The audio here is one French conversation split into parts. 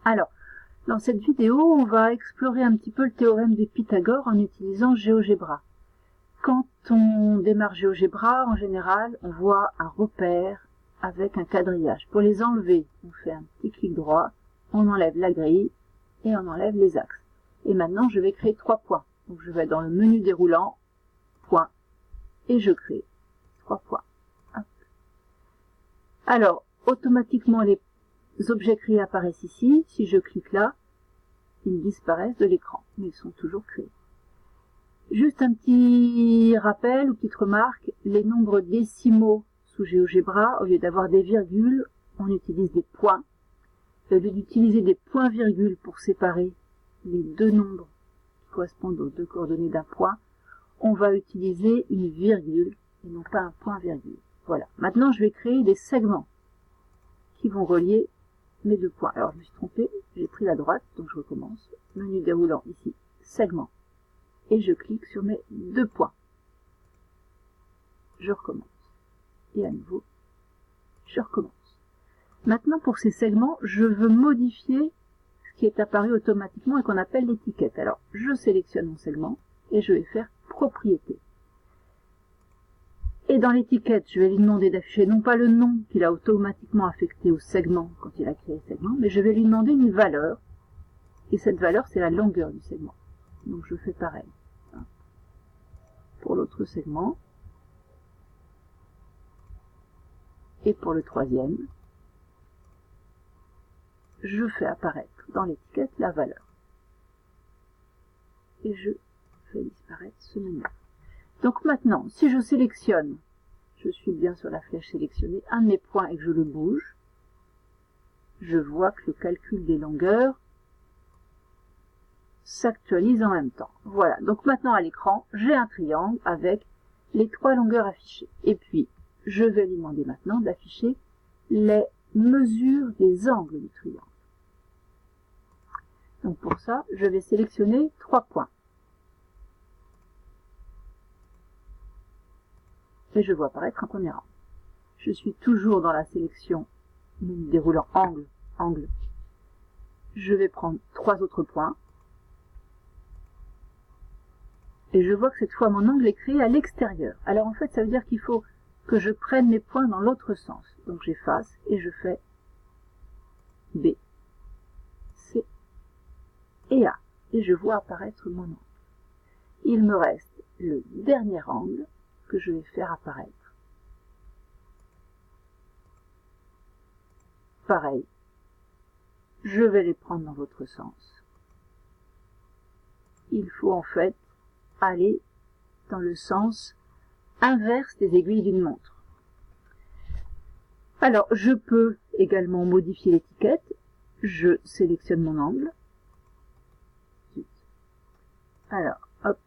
Alors, dans cette vidéo, on va explorer un petit peu le théorème de Pythagore en utilisant GeoGebra. Quand on démarre GeoGebra, en général, on voit un repère avec un quadrillage. Pour les enlever, on fait un petit clic droit, on enlève la grille et on enlève les axes. Et maintenant, je vais créer 3 points. Donc, je vais dans le menu déroulant, point, et je crée 3 points. Hop. Alors, automatiquement, les objets créés apparaissent ici. Si je clique là, ils disparaissent de l'écran, mais ils sont toujours créés. Juste un petit rappel ou petite remarque, les nombres décimaux sous GeoGebra, au lieu d'avoir des virgules, on utilise des points. Au lieu d'utiliser des points-virgules pour séparer les deux nombres qui correspondent aux deux coordonnées d'un point, on va utiliser une virgule et non pas un point-virgule. Voilà. Maintenant, je vais créer des segments qui vont relier mes deux points. Alors, je me suis trompée, j'ai pris la droite, donc je recommence. Menu déroulant ici, segment. Et je clique sur mes deux points. Je recommence. Et à nouveau, je recommence. Maintenant, pour ces segments, je veux modifier ce qui est apparu automatiquement et qu'on appelle l'étiquette. Alors, je sélectionne mon segment et je vais faire propriété. Et dans l'étiquette, je vais lui demander d'afficher non pas le nom qu'il a automatiquement affecté au segment quand il a créé le segment, mais je vais lui demander une valeur. Et cette valeur, c'est la longueur du segment. Donc, je fais pareil. Pour l'autre segment. Et pour le troisième, je fais apparaître dans l'étiquette la valeur. Et je fais disparaître ce menu. Donc maintenant, si je sélectionne, je suis bien sur la flèche sélectionnée, un de mes points et que je le bouge, je vois que le calcul des longueurs s'actualise en même temps. Voilà, donc maintenant à l'écran, j'ai un triangle avec les 3 longueurs affichées. Et puis, je vais lui demander maintenant d'afficher les mesures des angles du triangle. Donc pour ça, je vais sélectionner 3 points. Et je vois apparaître un premier angle. Je suis toujours dans la sélection menu déroulant angle, angle. Je vais prendre 3 autres points. Et je vois que cette fois mon angle est créé à l'extérieur. Alors en fait, ça veut dire qu'il faut que je prenne mes points dans l'autre sens. Donc j'efface et je fais B, C et A. Et je vois apparaître mon angle. Il me reste le dernier angle que je vais faire apparaître. Pareil, je vais les prendre dans votre sens. Il faut en fait aller dans le sens inverse des aiguilles d'une montre. Alors, je peux également modifier l'étiquette. Je sélectionne mon angle. Alors, hop,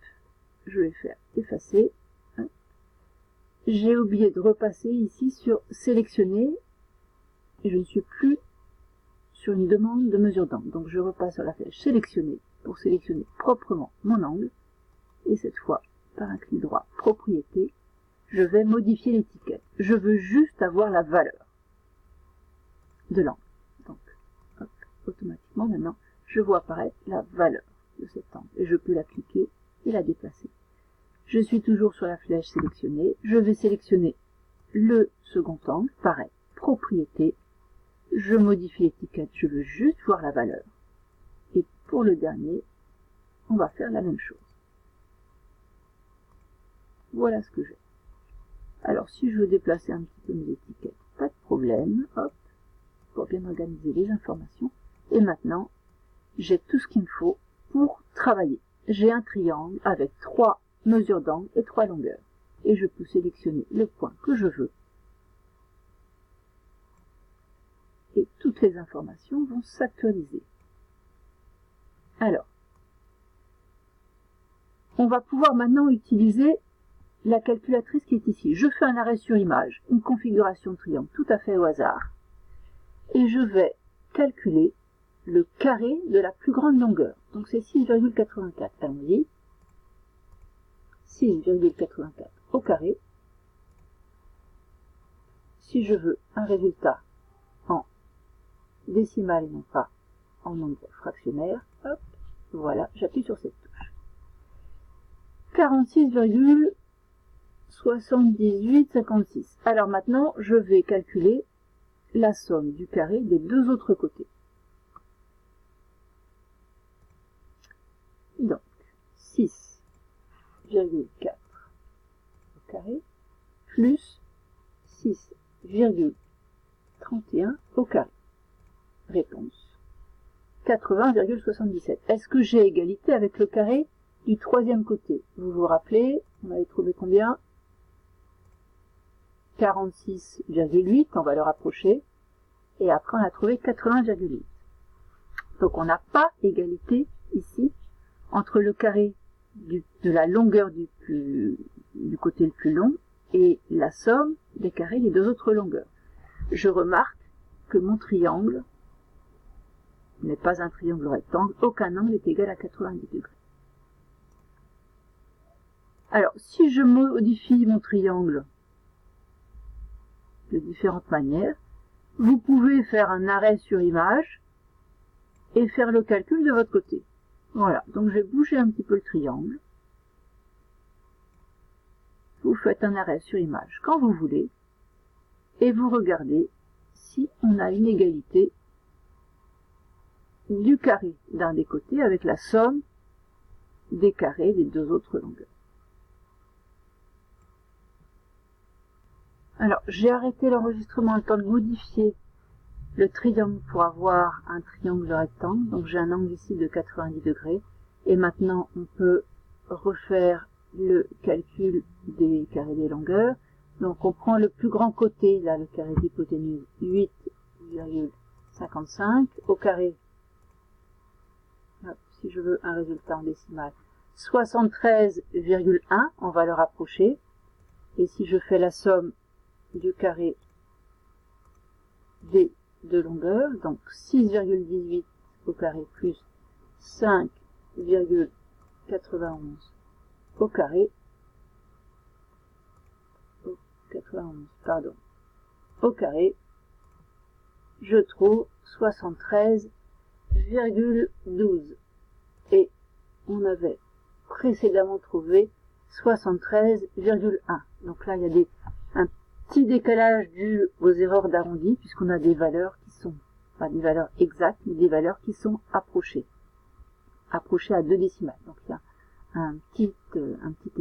je vais faire effacer. J'ai oublié de repasser ici sur sélectionner et je ne suis plus sur une demande de mesure d'angle. Donc, je repasse sur la flèche sélectionner pour sélectionner proprement mon angle. Et cette fois, par un clic droit, propriété, je vais modifier l'étiquette. Je veux juste avoir la valeur de l'angle. Donc, hop, automatiquement, maintenant, je vois apparaître la valeur de cet angle. Et je peux la cliquer et la déplacer. Je suis toujours sur la flèche sélectionnée. Je vais sélectionner le second angle. Pareil, propriété. Je modifie l'étiquette. Je veux juste voir la valeur. Et pour le dernier, on va faire la même chose. Voilà ce que j'ai. Alors, si je veux déplacer un petit peu mes étiquettes, pas de problème. Hop, pour bien organiser les informations. Et maintenant, j'ai tout ce qu'il me faut pour travailler. J'ai un triangle avec 3 mesures d'angle et 3 longueurs. Et je peux sélectionner le point que je veux. Et toutes les informations vont s'actualiser. Alors, on va pouvoir maintenant utiliser la calculatrice qui est ici. Je fais un arrêt sur image, une configuration de triangle tout à fait au hasard. Et je vais calculer le carré de la plus grande longueur. Donc c'est 6,84. Allons-y. 6,84 au carré. Si je veux un résultat en décimal et non pas en nombre fractionnaire. Hop, voilà, j'appuie sur cette touche. 46,7856. Alors maintenant, je vais calculer la somme du carré des deux autres côtés. Donc, 6,4 au carré plus 6,31 au carré. Réponse 80,77. Est-ce que j'ai égalité avec le carré du troisième côté? Vous vous rappelez, on avait trouvé combien? 46,8, on va le rapprocher. Et après, on a trouvé 80,8. Donc, on n'a pas égalité ici entre le carré de la longueur du côté le plus long et la somme des carrés des deux autres longueurs. Je remarque que mon triangle n'est pas un triangle rectangle, aucun angle est égal à 90 degrés. Alors, si je modifie mon triangle de différentes manières, vous pouvez faire un arrêt sur image et faire le calcul de votre côté. Voilà, donc je vais bouger un petit peu le triangle. Vous faites un arrêt sur image quand vous voulez et vous regardez si on a une égalité du carré d'un des côtés avec la somme des carrés des deux autres longueurs. Alors, j'ai arrêté l'enregistrement le temps de modifier le triangle pour avoir un triangle rectangle. Donc j'ai un angle ici de 90 degrés. Et maintenant, on peut refaire le calcul des carrés des longueurs. Donc on prend le plus grand côté, là le carré d'hypoténuse 8,55 au carré, si je veux un résultat en décimale, 73,1, on va le rapprocher. Et si je fais la somme du carré des deux longueurs, donc 6,18 au carré plus 5,91 au carré, au carré, je trouve 73,12. Et on avait précédemment trouvé 73,1. Donc là, il y a un petit décalage dû aux erreurs d'arrondi, puisqu'on a des valeurs qui sont, pas des valeurs exactes, mais des valeurs qui sont approchées à 2 décimales. Donc il y a un petit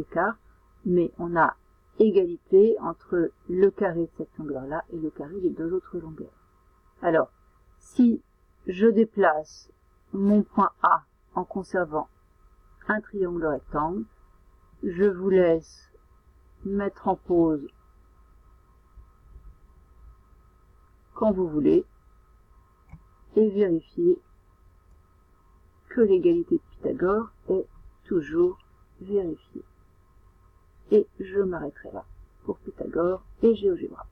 écart, mais on a égalité entre le carré de cette longueur-là et le carré des deux autres longueurs. Alors, si je déplace mon point A en conservant un triangle rectangle, je vous laisse mettre en pause quand vous voulez et vérifier que l'égalité de Pythagore est toujours vérifiée. Et je m'arrêterai là pour Pythagore et GeoGebra.